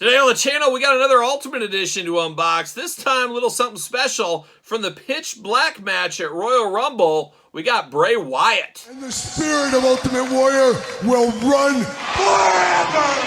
Today on the channel, we got another Ultimate Edition to unbox. This time, a little something special from the Pitch Black match at Royal Rumble. We got Bray Wyatt. And the spirit of Ultimate Warrior will run forever!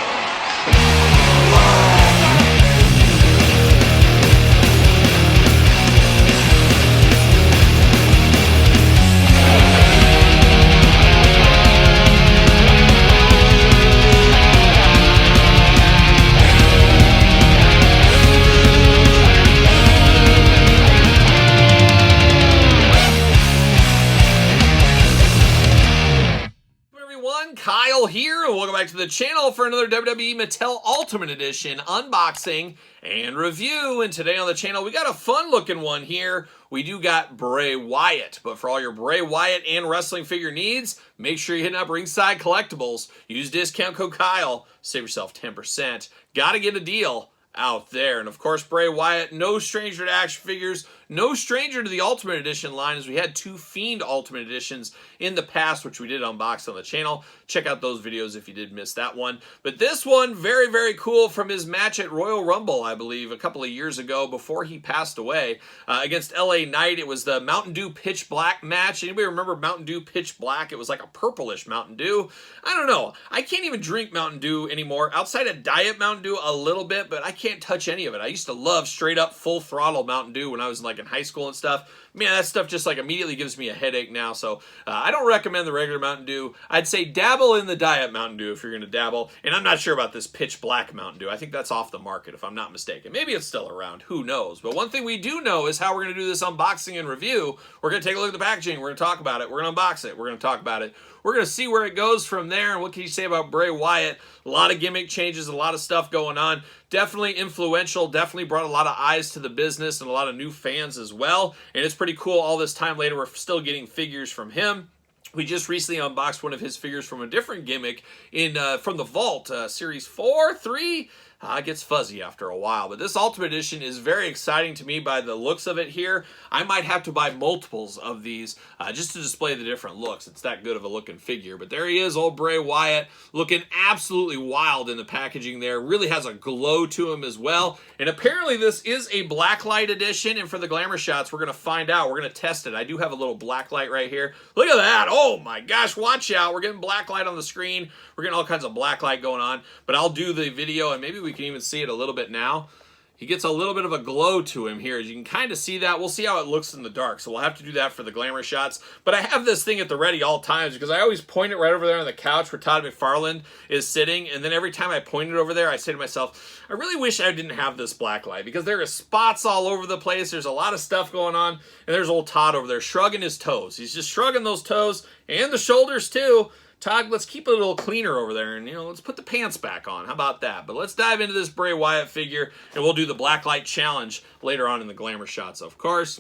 Kyle here, and welcome back to the channel for another WWE Mattel Ultimate Edition unboxing and review. And today on the channel, we got a fun-looking one here. We do got Bray Wyatt, but for all your Bray Wyatt and wrestling figure needs, make sure you're hitting up Ringside Collectibles. Use discount code Kyle, save yourself 10%. Gotta get a deal out there. And of course, Bray Wyatt, no stranger to action figures, no stranger to the Ultimate Edition line, as we had two Fiend Ultimate Editions in the past, which we did unbox on the channel. Check out those videos if you did miss that one. But this one, very, very cool, from his match at Royal Rumble, I believe, a couple of years ago before he passed away against LA Knight. It was the Mountain Dew Pitch Black match. Anybody remember Mountain Dew Pitch Black? It was like a purplish Mountain Dew. I don't know. I can't even drink Mountain Dew anymore. Outside of Diet Mountain Dew a little bit, but I can't touch any of it. I used to love straight up full throttle Mountain Dew when I was like in high school and stuff. Man, that stuff just like immediately gives me a headache now. So I don't recommend the regular Mountain Dew. I'd say dabble in the Diet Mountain Dew if you're going to dabble. And I'm not sure about this Pitch Black Mountain Dew. I think that's off the market if I'm not mistaken. Maybe it's still around. Who knows? But one thing we do know is how we're going to do this unboxing and review. We're going to take a look at the packaging. We're going to talk about it. We're going to unbox it. We're going to talk about it. We're going to see where it goes from there. And what can you say about Bray Wyatt? A lot of gimmick changes, a lot of stuff going on. Definitely influential, definitely brought a lot of eyes to the business and a lot of new fans as well. And it's pretty cool all this time later, we're still getting figures from him. We just recently unboxed one of his figures from a different gimmick in from the Vault, Series 4, 3? It gets fuzzy after a while, but this Ultimate Edition is very exciting to me by the looks of it here. I might have to buy multiples of these just to display the different looks. It's that good of a looking figure. But there he is, old Bray Wyatt, looking absolutely wild in the packaging there. Really has a glow to him as well. And apparently this is a blacklight edition, and for the glamour shots, we're going to find out. We're going to test it. I do have a little blacklight right here. Look at that. Oh my gosh, watch out. We're getting blacklight on the screen. We're getting all kinds of blacklight going on. But I'll do the video, and maybe we can even see it a little bit now. He gets a little bit of a glow to him here. As you can kind of see that. We'll see how it looks in the dark. So we'll have to do that for the glamour shots. But I have this thing at the ready all times because I always point it right over there on the couch where Todd McFarlane is sitting. And then every time I point it over there, I say to myself, I really wish I didn't have this black light because there are spots all over the place. There's a lot of stuff going on. And there's old Todd over there shrugging his toes. He's just shrugging those toes and the shoulders too. Todd, let's keep it a little cleaner over there, and, let's put the pants back on. How about that? But let's dive into this Bray Wyatt figure, and we'll do the Blacklight Challenge later on in the glamour shots, of course.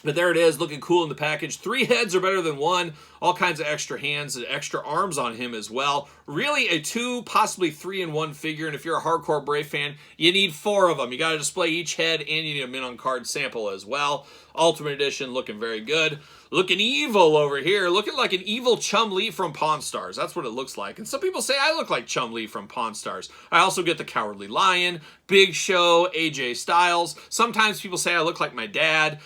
But there it is, looking cool in the package. 3 heads are better than 1. All kinds of extra hands and extra arms on him as well. Really a 2, possibly 3-in-1 figure. And if you're a hardcore Bray fan, you need 4 of them. You got to display each head, and you need a mint-on-card sample as well. Ultimate Edition looking very good. Looking evil over here. Looking like an evil Chum Lee from Pawn Stars. That's what it looks like. And some people say I look like Chum Lee from Pawn Stars. I also get the Cowardly Lion, Big Show, AJ Styles. Sometimes people say I look like my dad.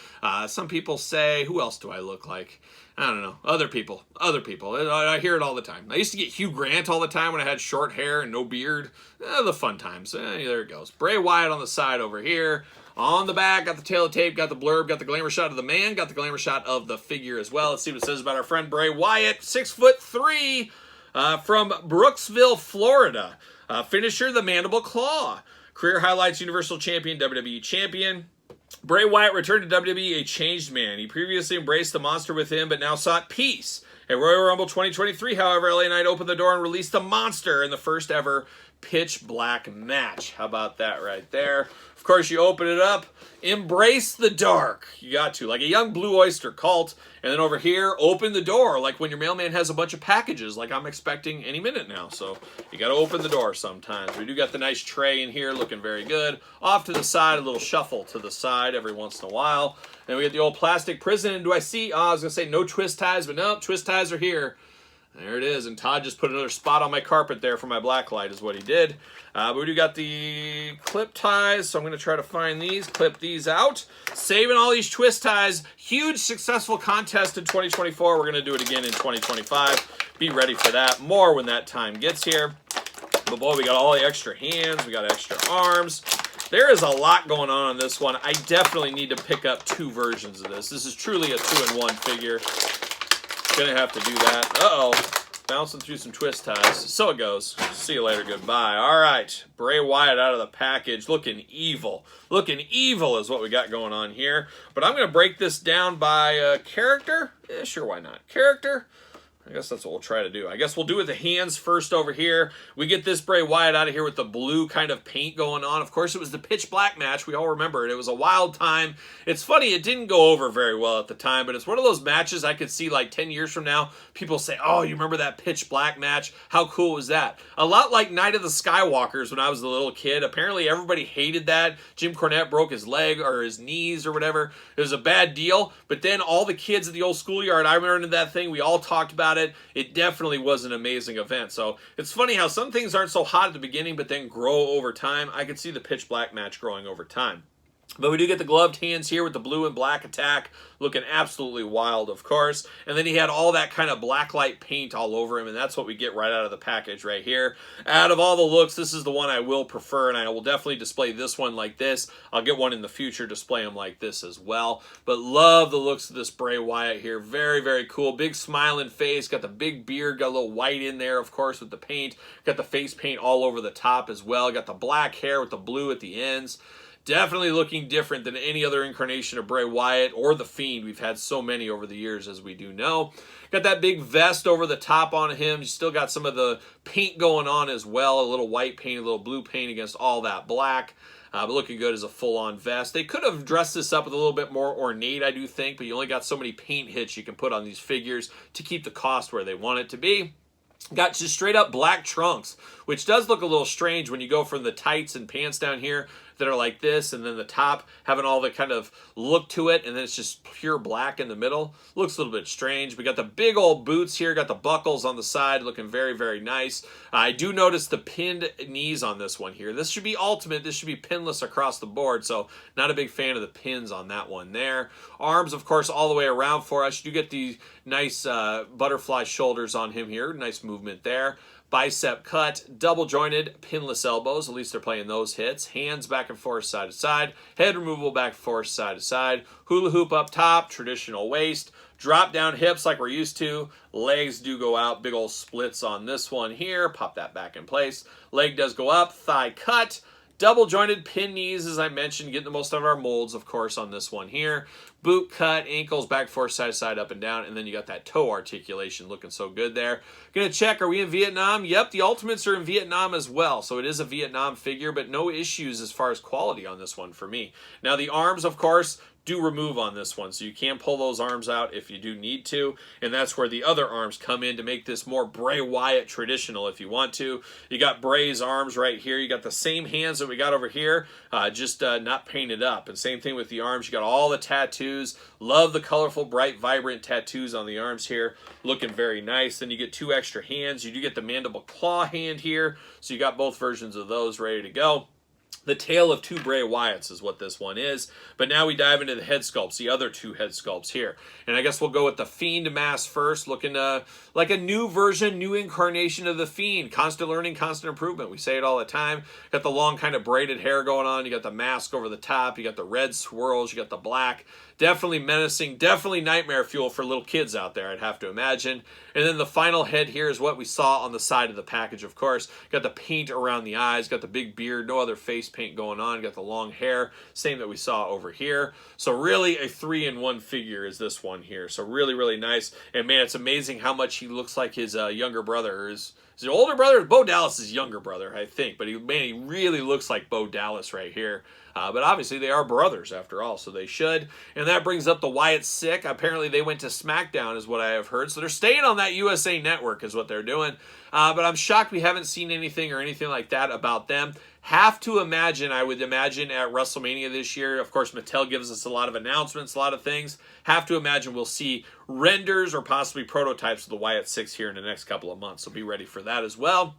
Some people say, who else do I look like? I don't know. Other people. I hear it all the time. I used to get Hugh Grant all the time when I had short hair and no beard. The fun times. There it goes. Bray Wyatt on the side over here. On the back, got the tail of tape, got the blurb, got the glamour shot of the man, got the glamour shot of the figure as well. Let's see what it says about our friend Bray Wyatt, 6'3", from Brooksville, Florida. Finisher, the Mandible Claw. Career highlights, Universal Champion, WWE Champion. Bray Wyatt returned to WWE a changed man. He previously embraced the monster with him, but now sought peace. At Royal Rumble 2023, however, LA Knight opened the door and released the monster in the first ever Pitch Black match. How about that right there? Of course, you open it up, embrace the dark. You got to, like a young Blue Oyster Cult. And then over here, open the door, like when your mailman has a bunch of packages, like I'm expecting any minute now. So you got to open the door sometimes. We do got the nice tray in here, looking very good. Off to the side, a little shuffle to the side every once in a while. Then we get the old plastic prison. And do I see, I was going to say no twist ties, but no, twist ties are here. There it is, and Todd just put another spot on my carpet there for my black light is what he did. But we do got the clip ties, so I'm going to try to find these, clip these out. Saving all these twist ties. Huge successful contest in 2024. We're going to do it again in 2025. Be ready for that. More when that time gets here. But boy, we got all the extra hands. We got extra arms. There is a lot going on this one. I definitely need to pick up 2 versions of this. This is truly a 2-in-1 figure. Gonna have to do that. Uh-oh. Bouncing through some twist ties. So it goes. See you later. Goodbye. All right. Bray Wyatt out of the package. Looking evil. Looking evil is what we got going on here. But I'm going to break this down by character. Yeah, sure, why not? Character. I guess that's what we'll try to do. I guess we'll do it with the hands first over here. We get this Bray Wyatt out of here with the blue kind of paint going on. Of course, it was the pitch black match. We all remember it. It was a wild time. It's funny, it didn't go over very well at the time, but it's one of those matches I could see like 10 years from now. People say, oh, you remember that pitch black match? How cool was that? A lot like Night of the Skywalkers when I was a little kid. Apparently, everybody hated that. Jim Cornette broke his leg or his knees or whatever. It was a bad deal. But then all the kids at the old schoolyard, I remember that thing. We all talked about it. It definitely was an amazing event. So it's funny how some things aren't so hot at the beginning, but then grow over time. I could see the pitch black match growing over time. But we do get the gloved hands here with the blue and black attack, looking absolutely wild, of course. And then he had all that kind of black light paint all over him, and that's what we get right out of the package right here. Out of all the looks, this is the one I will prefer, and I will definitely display this one like this. I'll get one in the future, display them like this as well. But love the looks of this Bray Wyatt here. Very, very cool. Big smiling face, got the big beard, got a little white in there, of course, with the paint. Got the face paint all over the top as well. Got the black hair with the blue at the ends. Definitely looking different than any other incarnation of Bray Wyatt or The Fiend. We've had so many over the years, as we do know. Got that big vest over the top on him. You still got some of the paint going on as well. A little white paint, a little blue paint against all that black. But looking good as a full-on vest. They could have dressed this up with a little bit more ornate, I do think, but you only got so many paint hits you can put on these figures to keep the cost where they want it to be. Got just straight up black trunks, which does look a little strange when you go from the tights and pants down here that are like this, and then the top having all the kind of look to it, and then it's just pure black in the middle. Looks a little bit strange. We got the big old boots here, got the buckles on the side, looking very, very nice. I do notice the pinned knees on this one here. This should be ultimate. This should be pinless across the board, so not a big fan of the pins on that one there. Arms, of course, all the way around for us. You do get the nice butterfly shoulders on him here. Nice movement there. Bicep cut, double jointed, pinless elbows. At least they're playing those hits. Hands back and forth, side to side. Head removable back and forth, side to side. Hula hoop up top, traditional waist. Drop down hips like we're used to. Legs do go out. Big old splits on this one here. Pop that back in place. Leg does go up. Thigh cut. Double jointed pin knees, as I mentioned, getting the most out of our molds, of course, on this one here. Boot cut, ankles back, forth, side to side, up and down, and then you got that toe articulation looking so good there. Gonna check, are we in Vietnam? Yep, the Ultimates are in Vietnam as well, so it is a Vietnam figure, but no issues as far as quality on this one for me. Now, the arms, of course, do remove on this one, so you can pull those arms out if you do need to, and that's where the other arms come in to make this more Bray Wyatt traditional if you want to. You got Bray's arms right here. You got the same hands that we got over here, just not painted up, and same thing with the arms. You got all the tattoos. Love the colorful, bright, vibrant tattoos on the arms here. Looking very nice. Then you get 2 extra hands. You do get the mandible claw hand here, so you got both versions of those ready to go. The Tale of 2 Bray Wyatts is what this one is. But now we dive into the head sculpts, the other 2 head sculpts here. And I guess we'll go with the Fiend mask first, looking like a new version, new incarnation of the Fiend. Constant learning, constant improvement. We say it all the time. Got the long kind of braided hair going on. You got the mask over the top. You got the red swirls. You got the black. Definitely menacing. Definitely nightmare fuel for little kids out there, I'd have to imagine. And then the final head here is what we saw on the side of the package, of course. Got the paint around the eyes. Got the big beard. No other face paint going on. Got the long hair. Same that we saw over here. So really a 3-in-1 figure is this one here. So really, really nice. And man, it's amazing how much he looks like his younger brother. His older brother? Bo Dallas's younger brother, I think. But he really looks like Bo Dallas right here. But obviously they are brothers after all, so they should. And that brings up the Wyatt Sick. Apparently they went to SmackDown is what I have heard. So they're staying on that USA Network is what they're doing. But I'm shocked we haven't seen anything or anything like that about them. Have to imagine, I would imagine at WrestleMania this year, of course, Mattel gives us a lot of announcements, a lot of things. Have to imagine we'll see renders or possibly prototypes of the Wyatt 6 here in the next couple of months. So be ready for that as well.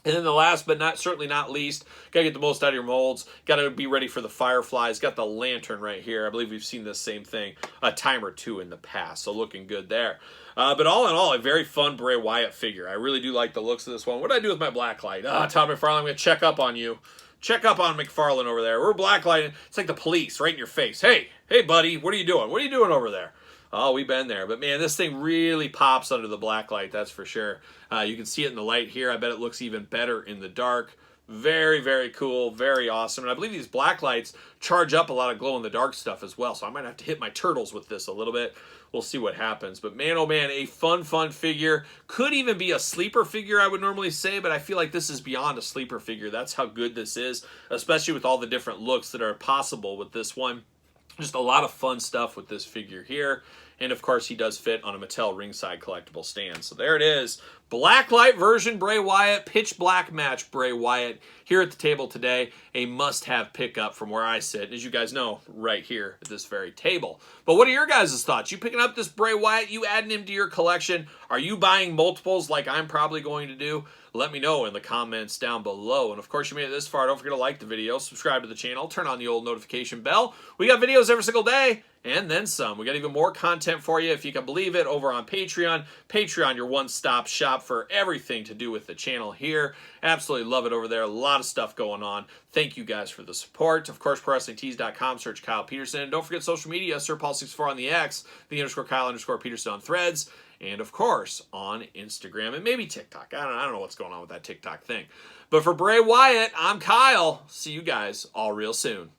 And then the last but certainly not least, got to get the most out of your molds. Got to be ready for the Fireflies. Got the lantern right here. I believe we've seen this same thing a time or two in the past. So looking good there. But all in all, a very fun Bray Wyatt figure. I really do like the looks of this one. What did I do with my blacklight? Todd McFarlane, I'm going to check up on you. Check up on McFarlane over there. We're blacklighting. It's like the police right in your face. Hey, buddy, what are you doing? What are you doing over there? Oh, we've been there. But, man, this thing really pops under the black light, that's for sure. You can see it in the light here. I bet it looks even better in the dark. Very, very cool. Very awesome. And I believe these black lights charge up a lot of glow-in-the-dark stuff as well. So I might have to hit my turtles with this a little bit. We'll see what happens. But, man, oh, man, a fun figure. Could even be a sleeper figure, I would normally say. But I feel like this is beyond a sleeper figure. That's how good this is, especially with all the different looks that are possible with this one. Just a lot of fun stuff with this figure here. And, of course, he does fit on a Mattel ringside collectible stand. So there it is. Blacklight version Bray Wyatt, pitch black match Bray Wyatt here at the table today. A must-have pickup from where I sit. As you guys know, right here at this very table. But what are your guys' thoughts? You picking up this Bray Wyatt? You adding him to your collection? Are you buying multiples like I'm probably going to do? Let me know in the comments down below. And, of course, you made it this far. Don't forget to like the video, subscribe to the channel, turn on the old notification bell. We got videos every single day. And then some. We got even more content for you, if you can believe it, over on Patreon. Patreon, your one-stop shop for everything to do with the channel here. Absolutely love it over there. A lot of stuff going on. Thank you guys for the support. Of course, ProWrestlingTees.com. Search Kyle Peterson. And don't forget social media, SirPaul64 on the X, _Kyle_Peterson on Threads, and, of course, on Instagram and maybe TikTok. I don't know what's going on with that TikTok thing. But for Bray Wyatt, I'm Kyle. See you guys all real soon.